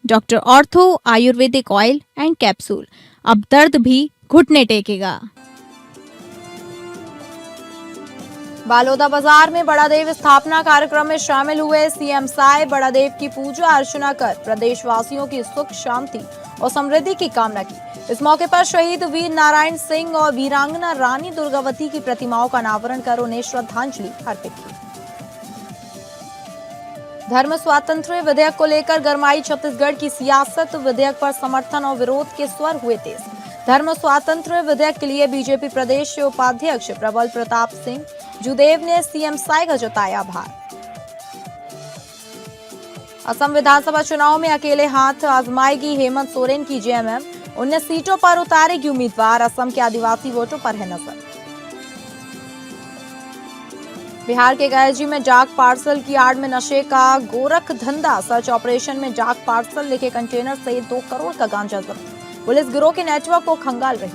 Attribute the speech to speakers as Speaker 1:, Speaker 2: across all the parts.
Speaker 1: Doctor ortho Ayurvedic oil and capsule, अब दर्द भी घुटने टेकेगा।
Speaker 2: बालोदा बाजार में बड़ा देव स्थापना कार्यक्रम में शामिल हुए सीएम साय बड़ा देव की पूजा अर्चना कर प्रदेशवासियों की सुख शांति और समृद्धि की कामना की। इस मौके पर शहीद वीर नारायण सिंह और वीरांगना रानी दुर्गावती की प्रतिमाओं का अनावरण कर उन्हें श्रद्धांजलि अर्पित की। धर्म स्वातंत्र्य विधेयक को लेकर गरमाई छत्तीसगढ़ की सियासत। विधेयक पर समर्थन और विरोध के स्वर हुए तेज। धर्म स्वातंत्र्य विधेयक के लिए बीजेपी प्रदेश उपाध्यक्ष प्रबल प्रताप सिंह जुदेव ने सीएम साय का जताया आभार। असम विधानसभा चुनाव में अकेले हाथ आजमाएगी हेमंत सोरेन की जेएमएम। 19 सीटों पर उतारेगी उम्मीदवार। असम के आदिवासी वोटों पर है नजर। बिहार के गयाजी में डाक पार्सल की आड़ में नशे का गोरख धंधा। सर्च ऑपरेशन में डाक पार्सल लेके कंटेनर से 2 करोड़ का गांजा जब्त। पुलिस गिरोह के नेटवर्क को खंगाल रही।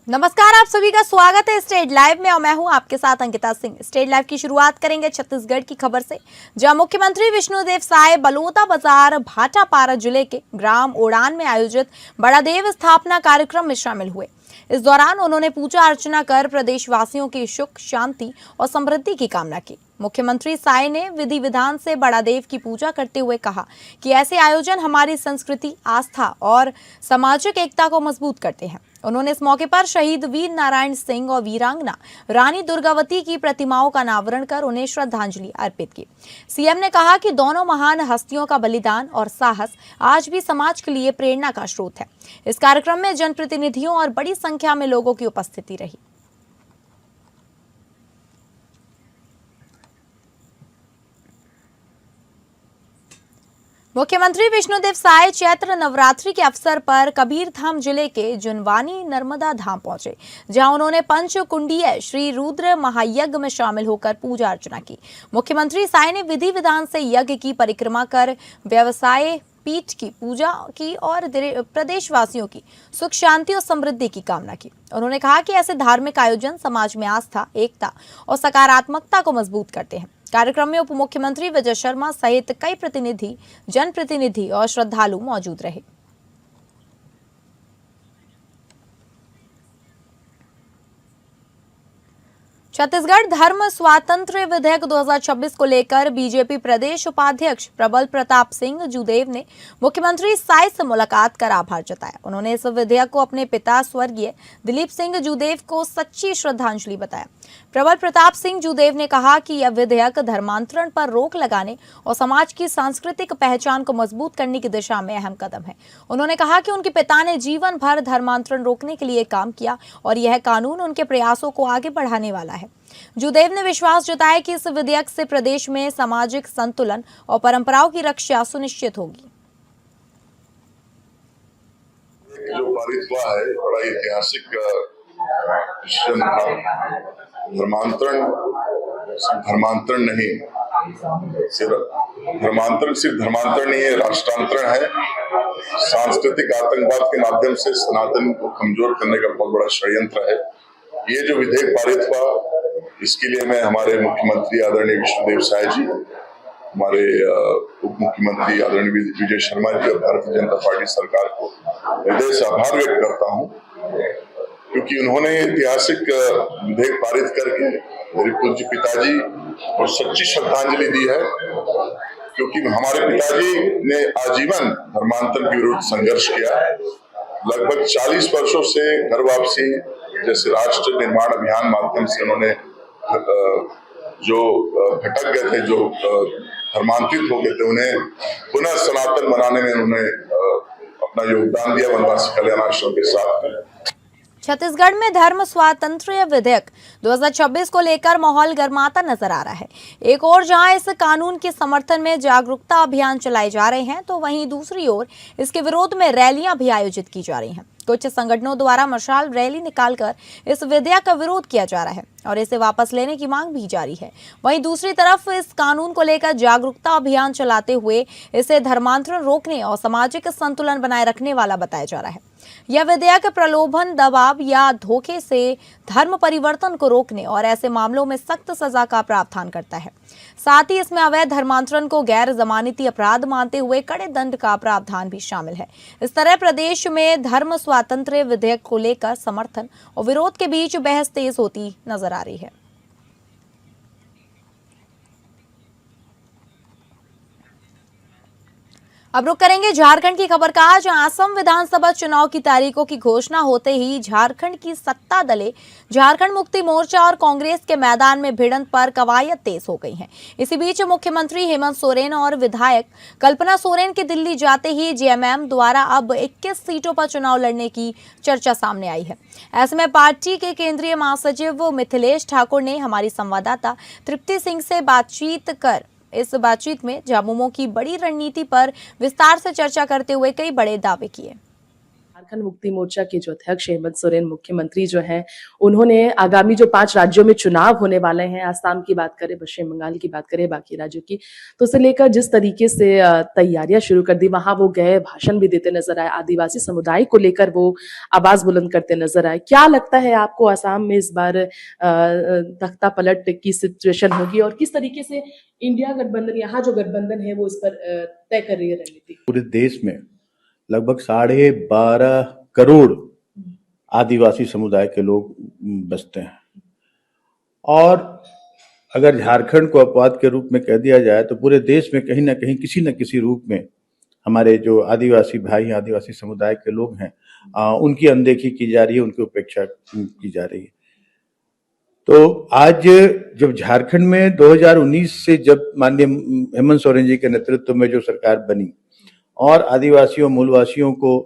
Speaker 2: नमस्कार, आप सभी का स्वागत है स्टेट लाइव में और मैं हूं आपके साथ अंकिता सिंह। स्टेट लाइव की शुरुआत करेंगे छत्तीसगढ़ की खबर से, जहां मुख्यमंत्री विष्णुदेव साय बलोदा बाजार भाटापारा जिले के ग्राम ओड़ान में आयोजित बड़ा देव स्थापना कार्यक्रम में शामिल हुए। इस दौरान उन्होंने पूजा अर्चना कर प्रदेशवासियों की सुख शांति और समृद्धि की कामना की। मुख्यमंत्री साय ने विधि विधान से बड़ा देव की पूजा करते हुए कहा कि ऐसे आयोजन हमारी संस्कृति, आस्था और सामाजिक एकता को मजबूत करते हैं। उन्होंने इस मौके पर शहीद वीर नारायण सिंह और वीरांगना रानी दुर्गावती की प्रतिमाओं का अनावरण कर उन्हें श्रद्धांजलि अर्पित की। सीएम ने कहा कि दोनों महान हस्तियों का बलिदान और साहस आज भी समाज के लिए प्रेरणा का स्रोत है। इस कार्यक्रम में जनप्रतिनिधियों और बड़ी संख्या में लोगों की उपस्थिति रही। मुख्यमंत्री विष्णुदेव साय चैत्र नवरात्रि के अवसर पर कबीरधाम जिले के जुनवानी नर्मदा धाम पहुंचे, जहां उन्होंने पंचकुंडीय श्री रुद्र महायज्ञ में शामिल होकर पूजा अर्चना की। मुख्यमंत्री साय ने विधि विधान से यज्ञ की परिक्रमा कर व्यवसाय पीठ की पूजा की और प्रदेशवासियों की सुख शांति और समृद्धि की कामना की। उन्होंने कहा कि ऐसे धार्मिक आयोजन समाज में आस्था, एकता और सकारात्मकता को मजबूत करते हैं। कार्यक्रम में उप मुख्यमंत्री विजय शर्मा सहित कई प्रतिनिधि, जनप्रतिनिधि और श्रद्धालु मौजूद रहे। छत्तीसगढ़ धर्म स्वातंत्र्य विधेयक 2026 को लेकर बीजेपी प्रदेश उपाध्यक्ष प्रबल प्रताप सिंह जुदेव ने मुख्यमंत्री साय से मुलाकात कर आभार जताया। उन्होंने इस विधेयक को अपने पिता स्वर्गीय दिलीप सिंह जुदेव को सच्ची श्रद्धांजलि बताया। प्रबल प्रताप सिंह जुदेव ने कहा कि यह विधेयक धर्मांतरण पर रोक लगाने और समाज की सांस्कृतिक पहचान को मजबूत करने की दिशा में अहम कदम है। उन्होंने कहा कि उनके पिता ने जीवन भर धर्मांतरण रोकने के लिए काम किया और यह कानून उनके प्रयासों को आगे बढ़ाने वाला है। जुदेव ने विश्वास जताया कि इस विधेयक से प्रदेश में सामाजिक संतुलन और परंपराओं की रक्षा सुनिश्चित होगी।
Speaker 3: जो पारित हुआ है बड़ा ऐतिहासिक डिसीजन था। धर्मांतरण नहीं, सिर्फ धर्मांतरण नहीं है, राष्ट्रांतरण है। सांस्कृतिक आतंकवाद के माध्यम से सनातन को कमजोर करने का बहुत बड़ा षड्यंत्र है। ये जो विधेयक पारित हुआ, इसके लिए मैं हमारे मुख्यमंत्री आदरणीय विष्णुदेव साय जी, हमारे उप मुख्यमंत्री आदरणीय विजय शर्मा जी और भारतीय जनता पार्टी सरकार को हृदय से आभार व्यक्त करता हूं, क्योंकि उन्होंने ऐतिहासिक विधेयक पारित करके मेरे पूज्य पिताजी और सच्ची श्रद्धांजलि दी है। क्योंकि हमारे पिताजी ने आजीवन धर्मांतरण के विरुद्ध संघर्ष किया। लगभग 40 वर्षों से घर वापसी जैसे राष्ट्र निर्माण अभियान माध्यम से उन्होंने जो भटक गए थे, जो धर्मांतरित हो गए थे, उन्हें पुनः सनातन बनाने में उन्होंने अपना योगदान दिया वनवासी कल्याण आश्रम के साथ में।
Speaker 2: छत्तीसगढ़ में धर्म स्वातंत्र्य विधेयक 2026 को लेकर माहौल गर्माता नजर आ रहा है। एक ओर जहां इस कानून के समर्थन में जागरूकता अभियान चलाए जा रहे हैं, तो वहीं दूसरी ओर इसके विरोध में रैलियां भी आयोजित की जा रही हैं। कुछ संगठनों द्वारा मशाल रैली निकालकर इस विधेयक का विरोध किया जा रहा है और इसे वापस लेने की मांग भी जारी है। वहीं दूसरी तरफ इस कानून को लेकर जागरूकता अभियान चलाते हुए इसे धर्मांतरण रोकने और सामाजिक संतुलन बनाए रखने वाला बताया जा रहा है। यह विधेयक प्रलोभन, दबाव या धोखे से धर्म परिवर्तन को रोकने और ऐसे मामलों में सख्त सजा का प्रावधान करता है। साथ ही इसमें अवैध धर्मांतरण को गैर जमानती अपराध मानते हुए कड़े दंड का प्रावधान भी शामिल है। इस तरह प्रदेश में धर्म स्वातंत्र्य विधेयक को लेकर समर्थन और विरोध के बीच बहस तेज होती नजर आ रही है। अब रुक करेंगे झारखंड की खबर का, जहां असम विधानसभा चुनाव की तारीखों की घोषणा होते ही झारखंड की सत्ता दलें झारखंड मुक्ति मोर्चा और कांग्रेस के मैदान में भिड़ंत पर कवायद तेज हो गई हैं। इसी बीच मुख्यमंत्री हेमंत सोरेन और विधायक कल्पना सोरेन के दिल्ली जाते ही जेएमएम द्वारा अब 21 सीटों पर चुनाव लड़ने की चर्चा सामने आई है। ऐसे में पार्टी के केंद्रीय महासचिव मिथिलेश ठाकुर ने हमारी संवाददाता तृप्ति सिंह से बातचीत कर इस बातचीत में झामुमो की बड़ी रणनीति पर विस्तार से चर्चा करते हुए कई बड़े दावे किए।
Speaker 4: झारखंड मुक्ति मोर्चा के जो अध्यक्ष हेमंत सोरेन मुख्यमंत्री जो हैं, उन्होंने आगामी जो 5 राज्यों में चुनाव होने वाले हैं, आसाम की बात करें, पश्चिम बंगाल की बात करें, बाकी राज्यों की, तो उसे लेकर जिस तरीके से तैयारियां शुरू कर दी, वहां वो गए, भाषण भी देते नजर आए, आदिवासी समुदाय को लेकर वो आवाज बुलंद करते नजर आए। क्या लगता है आपको आसाम में इस बार तख्ता पलट की सिचुएशन होगी और किस तरीके से इंडिया गठबंधन, यहाँ जो गठबंधन है वो इस पर तय कर रही है रणनीति?
Speaker 5: पूरे देश में लगभग 12.5 करोड़ आदिवासी समुदाय के लोग बसते हैं और अगर झारखंड को अपवाद के रूप में कह दिया जाए तो पूरे देश में कहीं ना कहीं किसी न किसी रूप में हमारे जो आदिवासी भाई, आदिवासी समुदाय के लोग हैं, उनकी अनदेखी की जा रही है, उनकी उपेक्षा की जा रही है। तो आज जब झारखंड में 2019 से जब माननीय हेमंत सोरेन जी के नेतृत्व में जो सरकार बनी और आदिवासियों, मूलवासियों को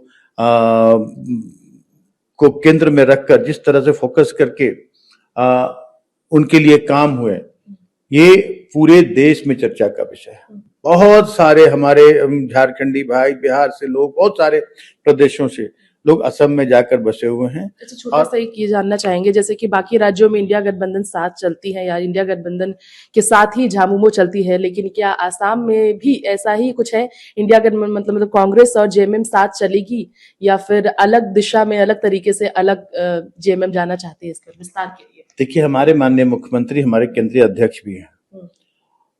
Speaker 5: केंद्र में रखकर जिस तरह से फोकस करके उनके लिए काम हुए, ये पूरे देश में चर्चा का विषय है। बहुत सारे हमारे झारखंडी भाई, बिहार से लोग, बहुत सारे प्रदेशों से लोग असम में जाकर बसे हुए हैं।
Speaker 4: अच्छा, छोटा सा एक ये जानना चाहेंगे, जैसे कि बाकी राज्यों में इंडिया गठबंधन साथ चलती है या इंडिया गठबंधन के साथ ही झामुमो चलती है, लेकिन क्या आसाम में भी ऐसा ही कुछ है? इंडिया गठबंधन मतलब कांग्रेस और जेएमएम साथ चलेगी या फिर अलग दिशा में, अलग तरीके से अलग जेएमएम जाना चाहती है? इस पर विस्तार के लिए।
Speaker 5: देखिए, हमारे माननीय मुख्यमंत्री हमारे केंद्रीय अध्यक्ष भी हैं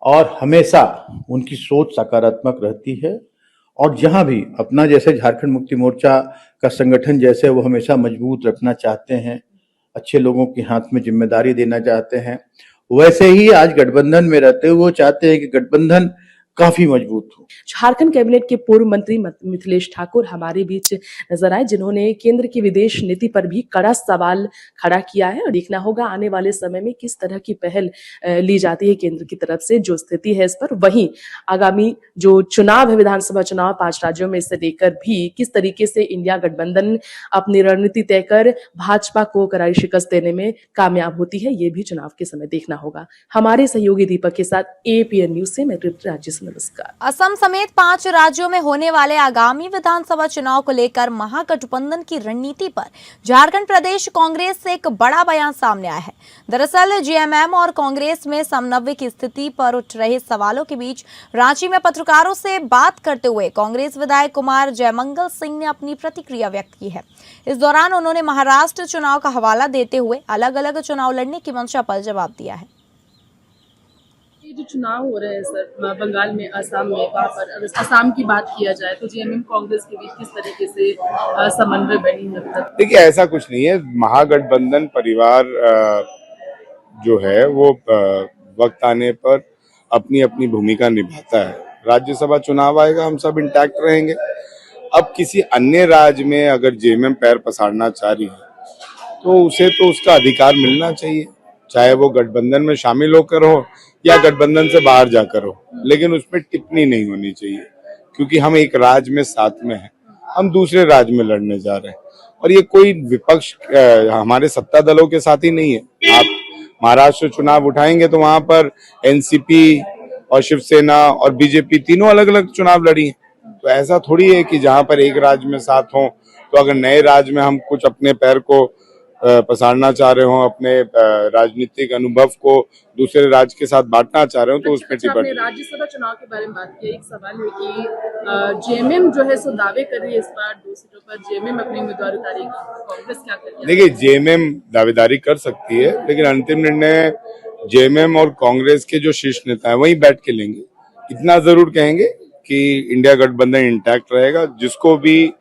Speaker 5: और हमेशा उनकी सोच सकारात्मक रहती है और जहां भी अपना, जैसे झारखंड मुक्ति मोर्चा का संगठन जैसे वो हमेशा मजबूत रखना चाहते हैं, अच्छे लोगों के हाथ में जिम्मेदारी देना चाहते हैं, वैसे ही आज गठबंधन में रहते हुए वो चाहते हैं कि गठबंधन काफी मजबूत हो।
Speaker 4: झारखंड कैबिनेट के पूर्व मंत्री मिथिलेश ठाकुर हमारे बीच नजर आए, जिन्होंने केंद्र की विदेश नीति पर भी कड़ा सवाल खड़ा किया है और देखना होगा आने वाले समय में किस तरह की पहल ली जाती है केंद्र की तरफ से, जो स्थिति है इस पर। वहीं आगामी जो चुनाव है, विधानसभा चुनाव 5 राज्यों में, इसे लेकर भी किस तरीके से इंडिया गठबंधन अपनी रणनीति तय कर भाजपा को करारी शिकस्त देने में कामयाब होती है, ये भी चुनाव के समय देखना होगा। हमारे सहयोगी दीपक के साथ एपीएन न्यूज से मैं राज्य। नमस्कार।
Speaker 2: असम समेत 5 राज्यों में होने वाले आगामी विधानसभा चुनाव को लेकर महागठबंधन की रणनीति पर झारखंड प्रदेश कांग्रेस से एक बड़ा बयान सामने आया है। दरअसल जेएमएम और कांग्रेस में समन्वय की स्थिति पर उठ रहे सवालों के बीच रांची में पत्रकारों से बात करते हुए कांग्रेस विधायक कुमार जयमंगल सिंह ने अपनी प्रतिक्रिया व्यक्त की है। इस दौरान उन्होंने महाराष्ट्र चुनाव का हवाला देते हुए अलग अलग चुनाव लड़ने की मंशा पर जवाब दिया है।
Speaker 4: जो चुनाव हो रहे हैं सर बंगाल में, असम में, वहाँ पर अगर असम की बात किया जाए तो जेएमएम कांग्रेस के बीच किस तरीके से समन्वय बनी है अब तक?
Speaker 6: देखिए, ऐसा कुछ नहीं है। महागठबंधन परिवार जो है वो वक्त आने पर अपनी अपनी भूमिका निभाता है। राज्यसभा चुनाव आएगा, हम सब इंटैक्ट रहेंगे। अब किसी अन्य राज्य में अगर जेएमएम पैर पसारना चाह रही है तो उसे तो उसका अधिकार मिलना चाहिए, चाहे वो गठबंधन में शामिल होकर हो या गठबंधन से बाहर जाकर हो, लेकिन उसमें टिप्पणी नहीं होनी चाहिए, क्योंकि हम एक राज्य में साथ में हैं, हम दूसरे राज्य में लड़ने जा रहे हैं और ये कोई विपक्ष हमारे सत्ता दलों के साथ ही नहीं है। आप महाराष्ट्र चुनाव उठाएंगे तो वहां पर एनसीपी और शिवसेना और बीजेपी तीनों अलग अलग चुनाव लड़ी हैं। तो ऐसा थोड़ी है कि जहां पर एक राज्य में साथ हो तो अगर नए राज्य में हम कुछ अपने पैर को पसारना चाह रहे हो, अपने राजनीतिक अनुभव को दूसरे राज्य के साथ बांटना चाह रहे हो, तो उसमें
Speaker 4: आपने
Speaker 6: टिप्पणी।
Speaker 4: राज्यसभा चुनाव के बारे में बात की। एक सवाल है कि जेएमएम जो है सो दावे कर रही है इस बार 2 सीटों पर जेएमएम अपने उम्मीदवार उतारेगी, कांग्रेस क्या करेगी?
Speaker 6: देखिए, जेएमएम दावेदारी कर सकती है, लेकिन अंतिम निर्णय जेएमएम और कांग्रेस के जो शीर्ष नेता है वहीं बैठ के लेंगे। इतना जरूर कहेंगे कि इंडिया गठबंधन इंटैक्ट रहेगा, जिसको भी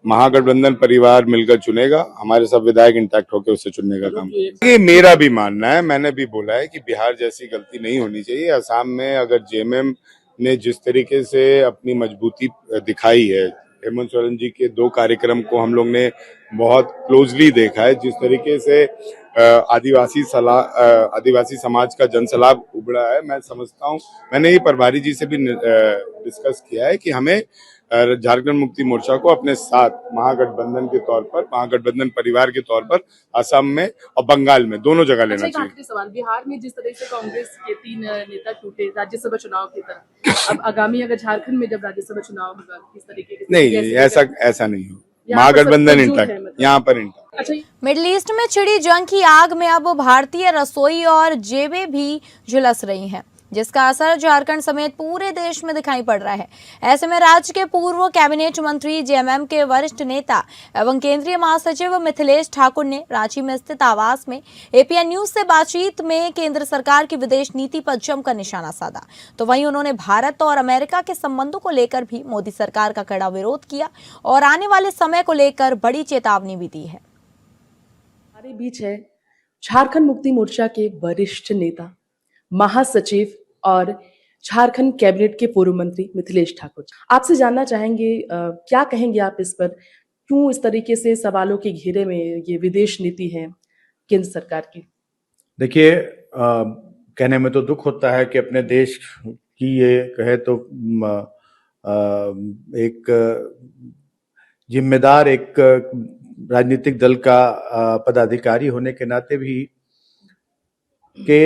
Speaker 6: महागठबंधन परिवार मिलकर चुनेगा, हमारे सब विधायक इंटैक्ट होकर उससे चुनने का काम। ये मेरा भी मानना है, मैंने भी बोला है कि बिहार जैसी गलती नहीं होनी चाहिए। असम में अगर जेएमएम ने जिस तरीके से अपनी मजबूती दिखाई है, हेमंत सोरेन जी के 2 कार्यक्रम को हम लोग ने बहुत क्लोजली देखा है, जिस तरीके से आदिवासी समाज का जनसलाब उभरा है, मैं समझता हूँ। मैंने ये प्रभारी जी से भी डिस्कस किया है कि हमें झारखंड मुक्ति मोर्चा को अपने साथ महागठबंधन के तौर पर, महागठबंधन परिवार के तौर पर असम में और बंगाल में दोनों जगह लेना
Speaker 4: एक
Speaker 6: चाहिए।
Speaker 4: आखिरी सवाल, बिहार में जिस तरह से कांग्रेस के 3 नेता टूटे राज्यसभा चुनाव की तरह, अब आगामी अगर झारखंड में जब राज्यसभा चुनाव होगा किस तरीके के
Speaker 6: नहीं, ऐसा नहीं हो।
Speaker 4: यहाँ पर सब
Speaker 6: महागठबंधन
Speaker 4: मौजूद है
Speaker 6: इंटैक्ट,
Speaker 4: मतलब।
Speaker 6: यहाँ पर इंटैक्ट।
Speaker 4: अच्छा,
Speaker 2: मिडिल ईस्ट में छिड़ी जंग की आग में अब भारतीय रसोई और जेबें भी झुलस रही हैं, जिसका असर झारखंड समेत पूरे देश में दिखाई पड़ रहा है। ऐसे में राज्य के पूर्व कैबिनेट मंत्री जेएमएम के वरिष्ठ नेता एवं केंद्रीय महासचिव मिथिलेश ठाकुर ने रांची में स्थित आवास में एपीएन न्यूज से बातचीत में केंद्र सरकार की विदेश नीति पर जमकर निशाना साधा। तो वहीं उन्होंने भारत और अमेरिका के संबंधों को लेकर भी मोदी सरकार का कड़ा विरोध किया और आने वाले समय को लेकर बड़ी चेतावनी भी दी है।
Speaker 4: हमारे बीच है झारखंड मुक्ति मोर्चा के वरिष्ठ नेता, महासचिव और झारखंड कैबिनेट के पूर्व मंत्री मिथिलेश ठाकुर। आपसे जानना चाहेंगे क्या कहेंगे आप इस पर, क्यों इस तरीके से सवालों के घेरे में ये विदेश नीति है केंद्र सरकार की?
Speaker 5: देखिए, कहने में तो दुख होता है कि अपने देश की ये कहे तो एक जिम्मेदार एक राजनीतिक दल का पदाधिकारी होने के नाते भी कि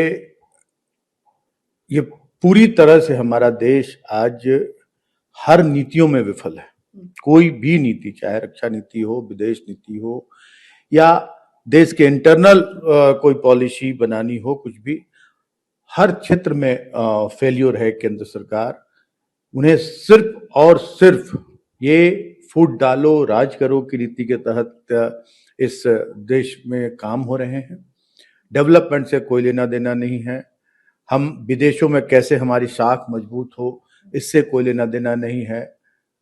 Speaker 5: ये पूरी तरह से हमारा देश आज हर नीतियों में विफल है। कोई भी नीति, चाहे रक्षा नीति हो, विदेश नीति हो या देश के इंटरनल कोई पॉलिसी बनानी हो, कुछ भी, हर क्षेत्र में फेल्योर है केंद्र सरकार। उन्हें सिर्फ और सिर्फ ये फूट डालो राज करो की नीति के तहत इस देश में काम हो रहे हैं। डेवलपमेंट से कोई लेना देना नहीं है। हम विदेशों में कैसे हमारी साख मजबूत हो, इससे कोई लेना देना नहीं है।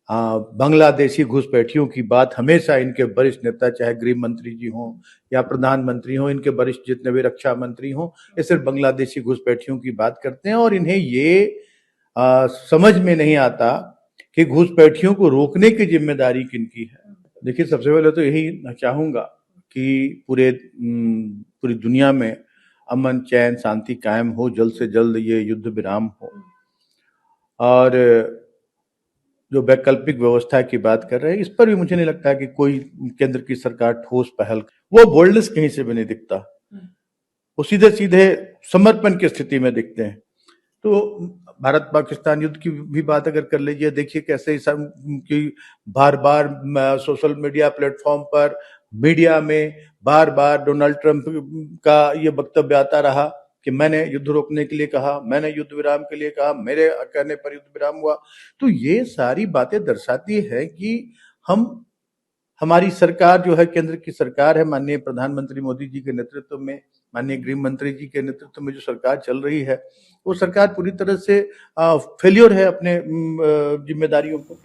Speaker 5: बांग्लादेशी घुसपैठियों की बात हमेशा इनके वरिष्ठ नेता, चाहे गृह मंत्री जी हों या प्रधानमंत्री हों, इनके वरिष्ठ जितने भी रक्षा मंत्री हों, ये सिर्फ बांग्लादेशी घुसपैठियों की बात करते हैं और इन्हें ये समझ में नहीं आता कि घुसपैठियों को रोकने की जिम्मेदारी किनकी है। देखिए, सबसे पहले तो यही चाहूंगा कि पूरी दुनिया में अमन, चैन, शांति कायम हो, जल्द से जल्द ये युद्ध विराम हो। और जो वैकल्पिक व्यवस्था की बात कर रहे हैं, इस पर भी मुझे नहीं लगता कि कोई केंद्र की सरकार ठोस पहल, वो बोल्डनेस कहीं से भी नहीं दिखता। वो सीधे सीधे समर्पण की स्थिति में दिखते हैं। तो भारत पाकिस्तान युद्ध की भी बात अगर कर लीजिए, देखिए कैसे कि बार बार सोशल मीडिया प्लेटफॉर्म पर, मीडिया में बार बार डोनाल्ड ट्रंप का ये वक्तव्य आता रहा कि मैंने युद्ध रोकने के लिए कहा, मैंने युद्ध विराम के लिए कहा, मेरे कहने पर युद्ध विराम हुआ। तो ये सारी बातें दर्शाती है कि हमारी सरकार जो है, केंद्र की सरकार है, माननीय प्रधानमंत्री मोदी जी के नेतृत्व में, माननीय गृह मंत्री जी के नेतृत्व में जो सरकार चल रही है, वो सरकार पूरी तरह से फेलियर है अपने जिम्मेदारियों को।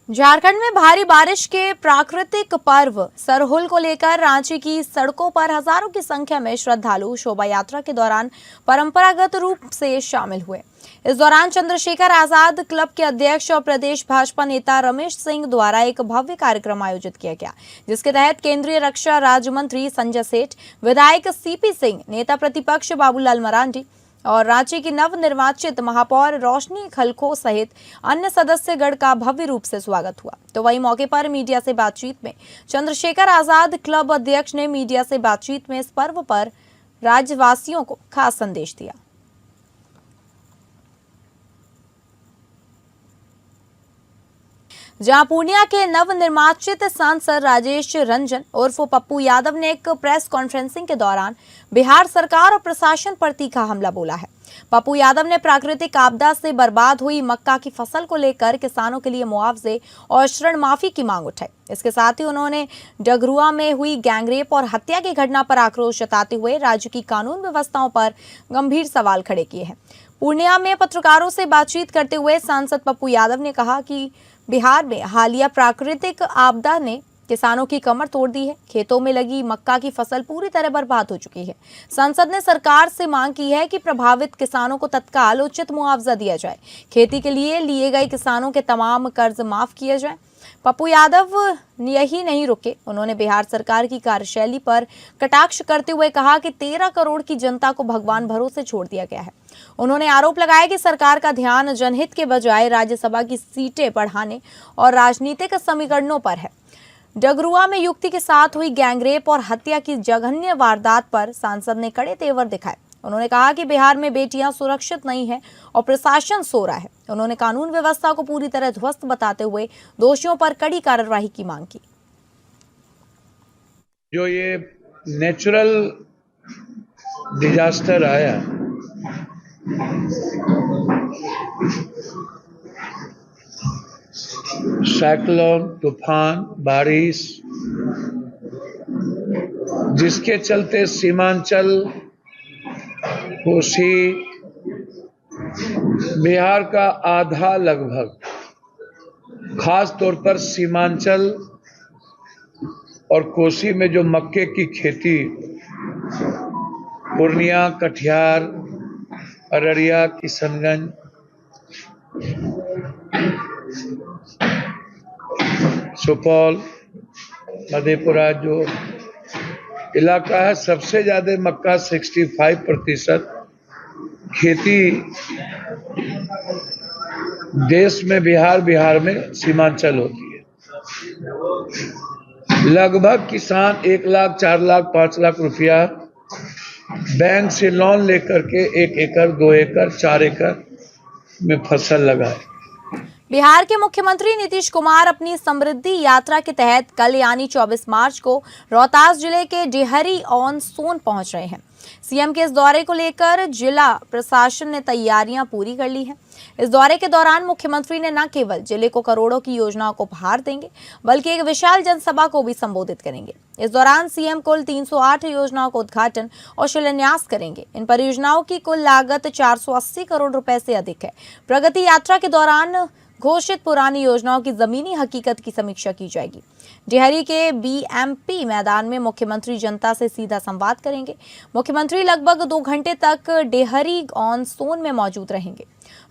Speaker 2: झारखंड में भारी बारिश के प्राकृतिक पर्व सरहुल को लेकर रांची की सड़कों पर हजारों की संख्या में श्रद्धालु शोभा यात्रा के दौरान परंपरागत रूप से शामिल हुए। इस दौरान चंद्रशेखर आजाद क्लब के अध्यक्ष और प्रदेश भाजपा नेता रमेश सिंह द्वारा एक भव्य कार्यक्रम आयोजित किया गया, जिसके तहत केंद्रीय रक्षा राज्य मंत्री संजय सेठ, विधायक सीपी सिंह, नेता प्रतिपक्ष बाबूलाल मरांडी और रांची की नवनिर्वाचित महापौर रोशनी खलखो सहित अन्य सदस्यगण का भव्य रूप से स्वागत हुआ। तो वहीं मौके पर मीडिया से बातचीत में चंद्रशेखर आजाद क्लब अध्यक्ष ने मीडिया से बातचीत में इस पर्व पर राज्यवासियों को खास संदेश दिया। जहां पूर्णिया के नवनिर्वाचित सांसद राजेश रंजन उर्फ पप्पू यादव ने एक प्रेस कॉन्फ्रेंसिंग के दौरान बिहार सरकार और प्रशासन पर तीखा हमला बोला है। पप्पू यादव ने प्राकृतिक आपदा से बर्बाद हुई मक्का की फसल को लेकर किसानों के लिए मुआवजे और ऋण माफी की मांग उठाई। इसके साथ ही उन्होंने डगरुआ में हुई गैंगरेप और हत्या की घटना पर आक्रोश जताते हुए राज्य की कानून व्यवस्थाओं पर गंभीर सवाल खड़े किए हैं। पूर्णिया में पत्रकारों से बातचीत करते हुए सांसद पप्पू यादव ने कहा कि बिहार में हालिया प्राकृतिक आपदा ने किसानों की कमर तोड़ दी है। खेतों में लगी मक्का की फसल पूरी तरह बर्बाद हो चुकी है। सांसद ने सरकार से मांग की है कि प्रभावित किसानों को तत्काल उचित मुआवजा दिया जाए। खेती के लिए गए किसानों के तमाम कर्ज माफ किए जाए। पप्पू यादव यही नहीं रुके, उन्होंने बिहार सरकार की कार्यशैली पर कटाक्ष करते हुए कहा कि 13 करोड़ की जनता को भगवान भरोसे छोड़ दिया गया है। उन्होंने आरोप लगाया कि सरकार का ध्यान जनहित के बजाय राज्यसभा की सीटें बढ़ाने और राजनीतिक समीकरणों पर है। डगरुआ में युवती के साथ हुई गैंगरेप और हत्या की जघन्य वारदात पर सांसद ने कड़े तेवर दिखाए। उन्होंने कहा कि बिहार में बेटियां सुरक्षित नहीं है और प्रशासन सो रहा है। उन्होंने कानून व्यवस्था को पूरी तरह ध्वस्त बताते हुए दोषियों पर कड़ी कार्रवाई की मांग की।
Speaker 7: जो ये नेचुरल डिजास्टर आया, साइक्लोन, तूफान, बारिश, जिसके चलते सीमांचल, कोसी, बिहार का आधा लगभग, खास तौर पर सीमांचल और कोसी में जो मक्के की खेती, पूर्णिया, कटिहार, अररिया, किशनगंज, सुपौल, मधेपुरा जो इलाका है, सबसे ज्यादा मक्का 65% खेती देश में बिहार में सीमांचल होती है। लगभग किसान 1 लाख, 4 लाख, 5 लाख रुपया बैंक से लोन लेकर के 1 एकड़, 2 एकड़, 4 एकड़ में फसल लगाए।
Speaker 2: बिहार के मुख्यमंत्री नीतीश कुमार अपनी समृद्धि यात्रा के तहत कल यानी 24 मार्च को रोहतास जिले के डेहरी ऑन सोन पहुंच रहे हैं। सीएम के इस दौरे को लेकर जिला प्रशासन ने तैयारियां पूरी कर ली हैं। इस दौरे के दौरान मुख्यमंत्री ने न केवल जिले को करोड़ों की योजनाओं को उपहार देंगे, बल्कि एक विशाल जनसभा को भी संबोधित करेंगे। इस दौरान सीएम कुल 308 योजनाओं का उद्घाटन और शिलान्यास करेंगे। इन परियोजनाओं की कुल लागत 480 करोड़ रुपए से अधिक है। प्रगति यात्रा के दौरान घोषित पुरानी योजनाओं की जमीनी हकीकत की समीक्षा की जाएगी। डेहरी के बीएमपी मैदान में मुख्यमंत्री जनता से सीधा संवाद करेंगे। मुख्यमंत्री लगभग 2 घंटे तक डेहरी ऑन सोन में मौजूद रहेंगे।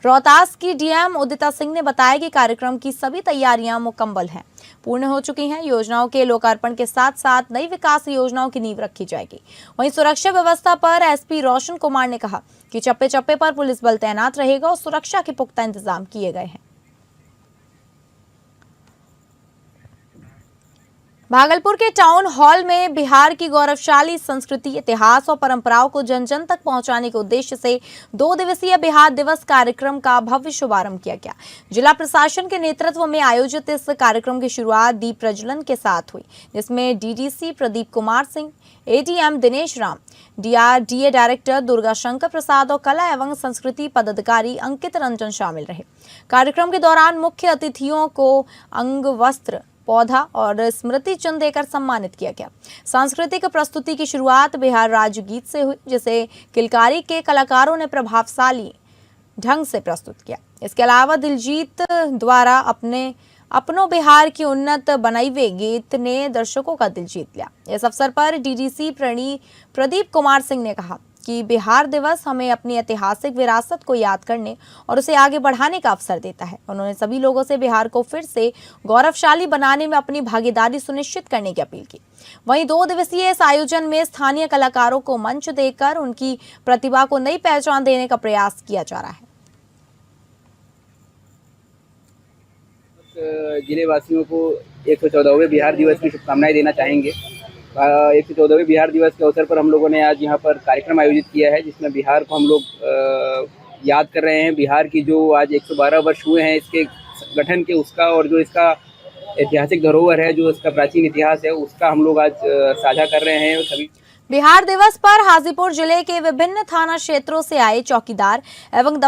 Speaker 2: रोहतास की डीएम उदिता सिंह ने बताया कि कार्यक्रम की सभी तैयारियां मुकम्मल हैं, पूर्ण हो चुकी हैं। योजनाओं के लोकार्पण के साथ साथ नई विकास योजनाओं की नींव रखी जाएगी। वहीं सुरक्षा व्यवस्था पर एसपी रोशन कुमार ने कहा कि चप्पे चप्पे पर पुलिस बल तैनात रहेगा और सुरक्षा के पुख्ता इंतजाम किए गए हैं। भागलपुर के टाउन हॉल में बिहार की गौरवशाली संस्कृति, इतिहास और परंपराओं को जन जन तक पहुंचाने के उद्देश्य से 2 दिवसीय बिहार दिवस कार्यक्रम का भव्य शुभारंभ किया गया। जिला प्रशासन के नेतृत्व में आयोजित इस कार्यक्रम की शुरुआत दीप प्रज्वलन के साथ हुई, जिसमें DDC Pradeep Kumar Singh, ADM Dinesh Ram, DRDA director Durga Shankar Prasad और कला एवं संस्कृति पदाधिकारी अंकित रंजन शामिल रहे। कार्यक्रम के दौरान मुख्य अतिथियों को अंग वस्त्र, पौधा और स्मृति चिन्ह देकर सम्मानित किया गया। सांस्कृतिक प्रस्तुति की शुरुआत बिहार राज्य गीत से हुई, जिसे किलकारी के कलाकारों ने प्रभावशाली ढंग से प्रस्तुत किया। इसके अलावा दिलजीत द्वारा अपनों बिहार की उन्नत बनाइवे गीत ने दर्शकों का दिल जीत लिया। इस अवसर पर डीडीसी प्रदीप कुमार सिंह ने कहा कि बिहार दिवस हमें अपनी ऐतिहासिक विरासत को याद करने और उसे आगे बढ़ाने का अवसर देता है। उन्होंने सभी लोगों से बिहार को फिर से गौरवशाली बनाने में अपनी भागीदारी सुनिश्चित करने की अपील की। वहीं 2 दिवसीय इस आयोजन में स्थानीय कलाकारों को मंच देकर उनकी प्रतिभा को नई पहचान देने का प्रयास किया जा रहा है।
Speaker 8: जिले वासियों को 114वें बिहार दिवस की शुभकामनाएं देना चाहेंगे। 114वें बिहार दिवस के अवसर पर हम लोगों ने आज यहाँ पर कार्यक्रम आयोजित किया है, जिसमें बिहार को हम लोग याद कर रहे हैं। बिहार की जो आज 112 वर्ष हुए हैं, इसके गठन के उसका और जो इसका ऐतिहासिक धरोहर है, जो इसका प्राचीन इतिहास है, उसका हम लोग आज साझा कर रहे हैं सभी।
Speaker 2: बिहार दिवस पर हाजीपुर जिले के विभिन्न थाना क्षेत्रों से आए चौकीदार एवं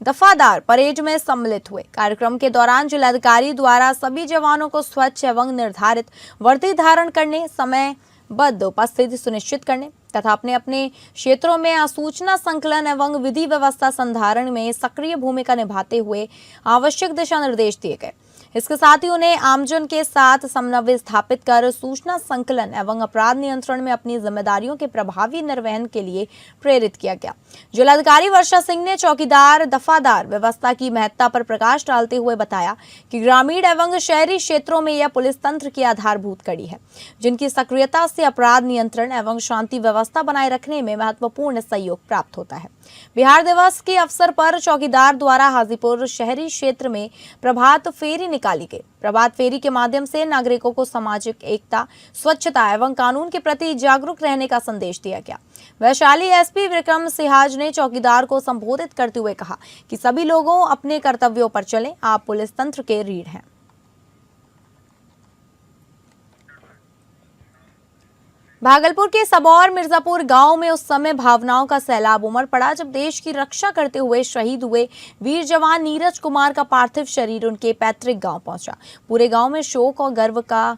Speaker 2: दफादार परेड में सम्मिलित हुए। कार्यक्रम के दौरान जिलाधिकारी द्वारा सभी जवानों को स्वच्छ एवं निर्धारित वर्दी धारण करने, समयबद्ध उपस्थिति सुनिश्चित करने तथा अपने अपने क्षेत्रों में सूचना संकलन एवं विधि व्यवस्था संधारण में सक्रिय भूमिका निभाते हुए आवश्यक दिशा निर्देश दिए गए। इसके साथ ही उन्हें आमजन के साथ समन्वय स्थापित कर सूचना संकलन एवं अपराध नियंत्रण में अपनी जिम्मेदारियों के प्रभावी निर्वहन के लिए प्रेरित किया गया। जिलाधिकारी वर्षा सिंह ने चौकीदार दफादार व्यवस्था की महत्ता पर प्रकाश डालते हुए बताया कि ग्रामीण एवं शहरी क्षेत्रों में यह पुलिस तंत्र की आधारभूत कड़ी है, जिनकी सक्रियता से अपराध नियंत्रण एवं शांति व्यवस्था बनाए रखने में महत्वपूर्ण सहयोग प्राप्त होता है। बिहार दिवस के अवसर पर चौकीदार द्वारा हाजीपुर शहरी क्षेत्र में प्रभात फेरी निकाली गई। प्रभात फेरी के माध्यम से नागरिकों को सामाजिक एकता, स्वच्छता एवं कानून के प्रति जागरूक रहने का संदेश दिया गया। वैशाली एसपी विक्रम सिहाज ने चौकीदार को संबोधित करते हुए कहा कि सभी लोगों अपने कर्तव्यों पर चलें, आप पुलिस तंत्र के रीढ़ हैं। भागलपुर के सबौर मिर्जापुर गांव में उस समय भावनाओं का सैलाब उमड़ पड़ा जब देश की रक्षा करते हुए शहीद हुए वीर जवान नीरज कुमार का पार्थिव शरीर उनके पैतृक गांव पहुंचा। पूरे गांव में शोक और गर्व का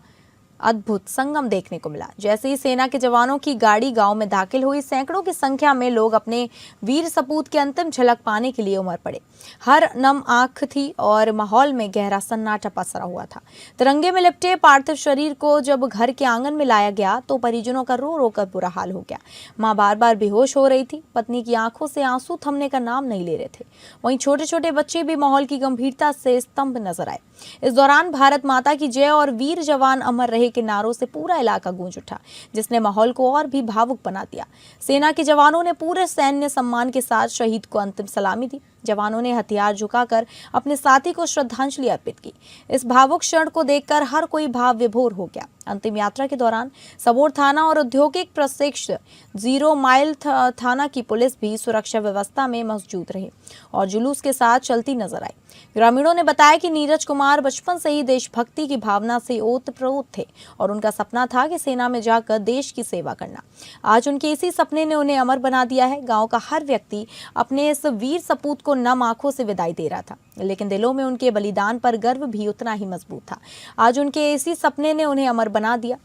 Speaker 2: अद्भुत संगम देखने को मिला। जैसे ही सेना के जवानों की गाड़ी गांव में दाखिल हुई, सैकड़ों की संख्या में लोग अपने वीर सपूत की अंतिम झलक पाने के लिए उमड़ पड़े। हर नम आंख थी और माहौल में गहरा सन्नाटा पसरा हुआ था। तिरंगे में लिपटे पार्थिव शरीर को जब घर के आंगन में लाया गया तो परिजनों का रो रो कर बुरा हाल हो गया। मां बार बार बेहोश हो रही थी, पत्नी की आंखों से आंसू थमने का नाम नहीं ले रहे थे। वहीं छोटे छोटे बच्चे भी माहौल की गंभीरता से स्तंभ नजर आए। इस दौरान भारत माता की जय और वीर जवान अमर रहे के नारों से पूरा इलाका गूंज उठा, जिसने माहौल को और भी भावुक बना दिया। सेना के जवानों ने पूरे सैन्य सम्मान के साथ शहीद को अंतिम सलामी दी। जवानों ने हथियार झुकाकर अपने साथी को श्रद्धांजलि अर्पित की। इस भावुक क्षण को देखकर हर कोई भाव विभोर हो गया। अंतिम यात्रा के दौरान सबौर थाना और औद्योगिक प्रशिक्षण 0 माइल थाना की पुलिस भी सुरक्षा व्यवस्था में मौजूद रही और जुलूस के साथ चलती नजर आई। ग्रामीणों ने बताया कि नीरज कुमार बचपन से ही देशभक्ति की भावना से ओतप्रोत थे और उनका सपना था कि सेना में जाकर देश की सेवा करना। आज उनके इसी सपने ने उन्हें अमर बना दिया है। गांव का हर व्यक्ति अपने इस वीर सपूत को नम आंखों से विदाई दे रहा था, लेकिन दिलों में उनके बलिदान पर गर्व भी उतना ही मजबूत था। आज उनके इसी सपने ने उन्हें अमर बना दिया।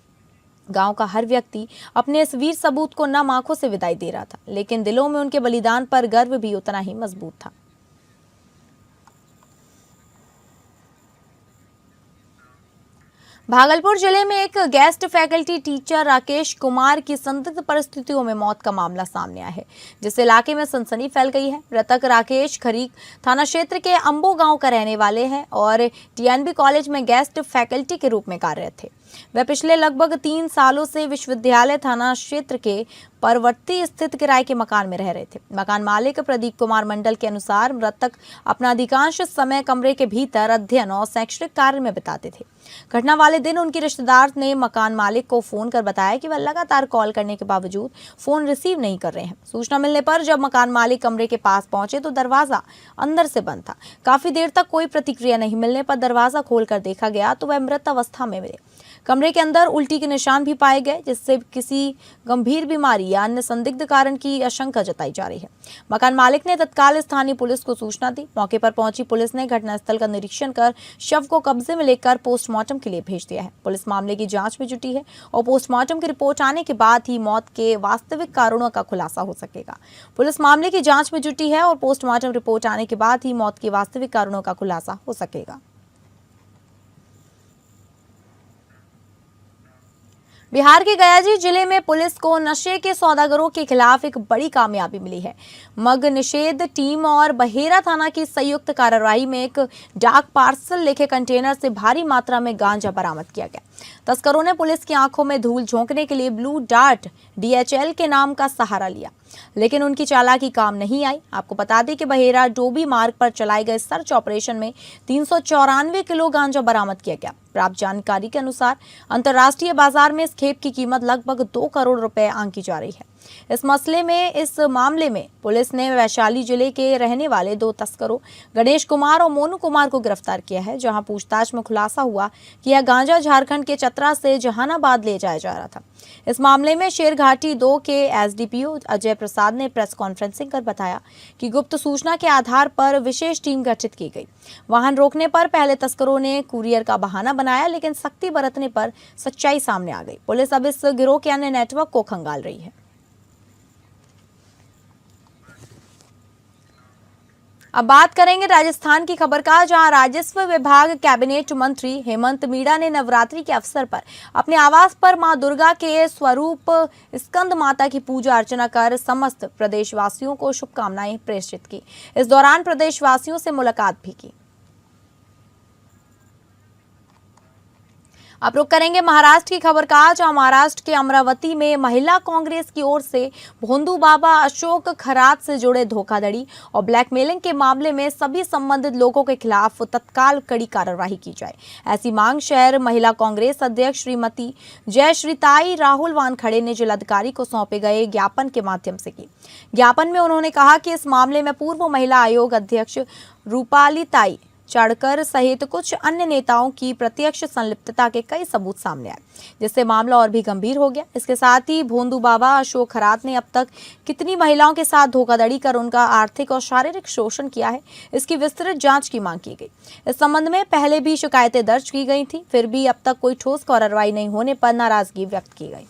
Speaker 2: गांव का हर व्यक्ति अपने इस वीर सबूत को नम आंखों से विदाई दे रहा था, लेकिन दिलों में उनके बलिदान पर गर्व भी उतना ही मजबूत था। भागलपुर जिले में एक guest faculty teacher Rakesh Kumar की संदिग्ध परिस्थितियों में मौत का मामला सामने आया है, जिससे इलाके में सनसनी फैल गई है। मृतक राकेश खरीक थाना क्षेत्र के अंबो गांव का रहने वाले हैं और टीएनबी कॉलेज में गेस्ट फैकल्टी के रूप में कार्यरत थे। वह पिछले लगभग 3 सालों से विश्वविद्यालय थाना क्षेत्र के परवर्ती स्थित किराए के मकान में रह रहे थे। मकान मालिक प्रदीप कुमार मंडल के अनुसार मृतक अपना अधिकांश समय कमरे के भीतर अध्ययन और शैक्षणिक कार्य में बिताते थे। घटना वाले दिन उनके रिश्तेदार ने मकान मालिक को फोन कर बताया कि वह लगातार कॉल करने के बावजूद फोन रिसीव नहीं कर रहे हैं। सूचना मिलने पर जब मकान मालिक कमरे के पास पहुंचे तो दरवाजा अंदर से बंद था। काफी देर तक कोई प्रतिक्रिया नहीं मिलने पर दरवाजा खोलकर देखा गया तो वह मृत अवस्था में मिले। कमरे के अंदर उल्टी के निशान भी पाए गए, जिससे किसी गंभीर बीमारी या अन्य संदिग्ध कारण की आशंका जताई जा रही है। मकान मालिक ने तत्काल स्थानीय पुलिस को सूचना दी। मौके पर पहुंची पुलिस ने घटनास्थल का निरीक्षण कर शव को कब्जे में लेकर पोस्टमार्टम के लिए भेज दिया है। पुलिस मामले की जांच में जुटी है और पोस्टमार्टम की रिपोर्ट आने के बाद ही मौत के वास्तविक कारणों का खुलासा हो सकेगा। पुलिस मामले की जांच में जुटी है और पोस्टमार्टम रिपोर्ट आने के बाद ही मौत के वास्तविक कारणों का खुलासा हो सकेगा। बिहार के गयाजी जिले में पुलिस को नशे के सौदागरों के खिलाफ एक बड़ी कामयाबी मिली है। मद्य निषेध टीम और बहेरा थाना की संयुक्त कार्रवाई में एक डाक पार्सल लेके कंटेनर से भारी मात्रा में गांजा बरामद किया गया। तस्करों ने पुलिस की आंखों में धूल झोंकने के लिए ब्लू डार्ट DHL के नाम का सहारा लिया, लेकिन उनकी चालाकी काम नहीं आई। आपको बता दें कि बहेरा डोबी मार्ग पर चलाए गए सर्च ऑपरेशन में 394 किलो गांजा बरामद किया गया। प्राप्त जानकारी के अनुसार अंतर्राष्ट्रीय बाजार में इस खेप की कीमत लगभग 2 करोड़ रुपए आंकी जा रही है। इस मामले में पुलिस ने वैशाली जिले के रहने वाले 2 तस्करों गणेश कुमार और मोनू कुमार को गिरफ्तार किया है, जहां पूछताछ में खुलासा हुआ कि यह गांजा झारखंड के चतरा से जहानाबाद ले जाया जा रहा था। इस मामले में शेरघाटी 2 के एसडीपीओ अजय प्रसाद ने प्रेस कॉन्फ्रेंसिंग कर बताया कि गुप्त सूचना के आधार पर विशेष टीम गठित की गई। वाहन रोकने पर पहले तस्करों ने कुरियर का बहाना बनाया, लेकिन सख्ती बरतने पर सच्चाई सामने आ गई। पुलिस अब इस गिरोह के अन्य नेटवर्क को खंगाल रही है। अब बात करेंगे राजस्थान की खबर का, जहां राजस्व विभाग कैबिनेट मंत्री हेमंत मीणा ने नवरात्रि के अवसर पर अपने आवास पर मां दुर्गा के स्वरूप स्कंद माता की पूजा अर्चना कर समस्त प्रदेशवासियों को शुभकामनाएं प्रेषित की। इस दौरान प्रदेशवासियों से मुलाकात भी की। अब रुक करेंगे महाराष्ट्र की खबर का, जहां महाराष्ट्र के अमरावती में महिला कांग्रेस की ओर से भोंदू बाबा अशोक खरात से जुड़े धोखाधड़ी और ब्लैकमेलिंग के मामले में सभी संबंधित लोगों के खिलाफ तत्काल कड़ी कार्रवाई की जाए, ऐसी मांग शहर महिला कांग्रेस अध्यक्ष श्रीमती जयश्रीताई राहुल वानखड़े ने जिलाधिकारी को सौंपे गए ज्ञापन के माध्यम से की। ज्ञापन में उन्होंने कहा कि इस मामले में पूर्व महिला आयोग अध्यक्ष रूपालीताई चढ़कर सहित कुछ अन्य नेताओं की प्रत्यक्ष संलिप्तता के कई सबूत सामने आए, जिससे मामला और भी गंभीर हो गया। इसके साथ ही भोंदू बाबा अशोक खरात ने अब तक कितनी महिलाओं के साथ धोखाधड़ी कर उनका आर्थिक और शारीरिक शोषण किया है, इसकी विस्तृत जांच की मांग की गई। इस संबंध में पहले भी शिकायतें दर्ज की गई थी, फिर भी अब तक कोई ठोस कार्रवाई नहीं होने पर नाराजगी व्यक्त की गई।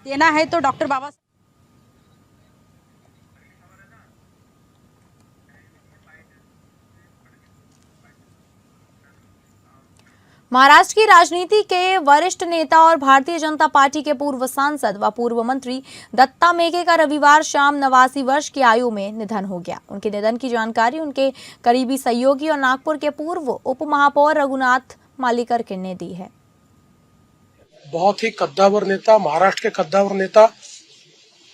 Speaker 9: देना है तो डॉक्टर बाबा
Speaker 2: महाराष्ट्र की राजनीति के वरिष्ठ नेता और भारतीय जनता पार्टी के पूर्व सांसद व पूर्व मंत्री दत्ता मेघे का रविवार शाम 89 वर्ष की आयु में निधन हो गया। उनके निधन की जानकारी उनके करीबी सहयोगी और नागपुर के पूर्व उप महापौर रघुनाथ मालीकर ने दी है।
Speaker 10: बहुत ही कद्दावर नेता, महाराष्ट्र के कद्दावर नेता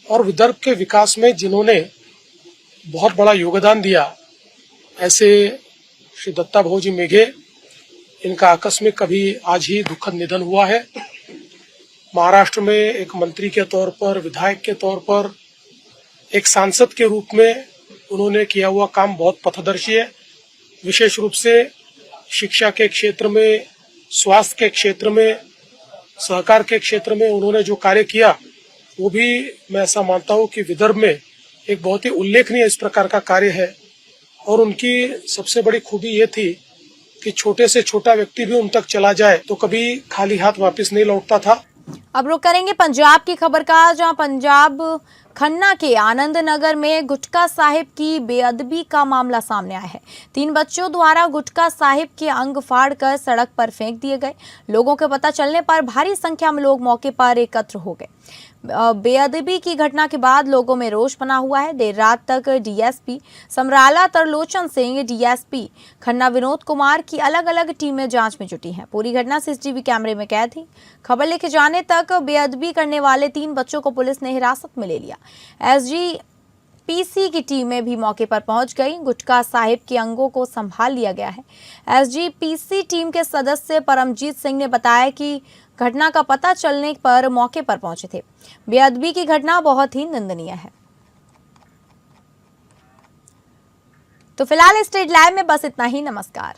Speaker 10: और विदर्भ के विकास में जिन्होंने बहुत बड़ा योगदान दिया, ऐसे श्री दत्ता भाऊजी मेघे, इनका आकस्मिक कभी आज ही दुखद निधन हुआ है। महाराष्ट्र में एक मंत्री के तौर पर, विधायक के तौर पर, एक सांसद के रूप में उन्होंने किया हुआ काम बहुत पथदर्शी है। विशेष रूप से शिक्षा के क्षेत्र में, स्वास्थ्य के क्षेत्र में, सहकार के क्षेत्र में उन्होंने जो कार्य किया, वो भी मैं ऐसा मानता हूँ कि विदर्भ में एक बहुत ही उल्लेखनीय इस प्रकार का कार्य है। और उनकी सबसे बड़ी खूबी ये थी कि छोटे से छोटा व्यक्ति भी उन तक चला जाए तो कभी खाली हाथ वापस नहीं लौटता था।
Speaker 2: अब रुक करेंगे पंजाब की खबर का, जहां पंजाब खन्ना के आनंद नगर में गुटखा साहिब की बेअदबी का मामला सामने आया है। 3 बच्चों द्वारा गुटखा साहिब के अंग फाड़कर सड़क पर फेंक दिए गए। लोगों के पता चलने पर भारी संख्या में लोग मौके पर एकत्र हो गए। बेअदबी की घटना के बाद लोगों में रोष बना हुआ है। देर रात तक डीएसपी समराला तरलोचन सिंह, डीएसपी खन्ना विनोद कुमार की अलग अलग टीमें जांच में जुटी हैं। पूरी घटना सीसीटीवी कैमरे में कैद थी। खबर लेके जाने तक बेअदबी करने वाले 3 बच्चों को पुलिस ने हिरासत में ले लिया। एसजीपीसी की टीमें भी मौके पर पहुंच गई। गुटखा साहिब के अंगों को संभाल लिया गया है। एसजीपीसी टीम के सदस्य परमजीत सिंह ने बताया कि घटना का पता चलने पर मौके पर पहुंचे थे। बेअदबी की घटना बहुत ही निंदनीय है। तो फिलहाल स्टेट लाइव में बस इतना ही। नमस्कार।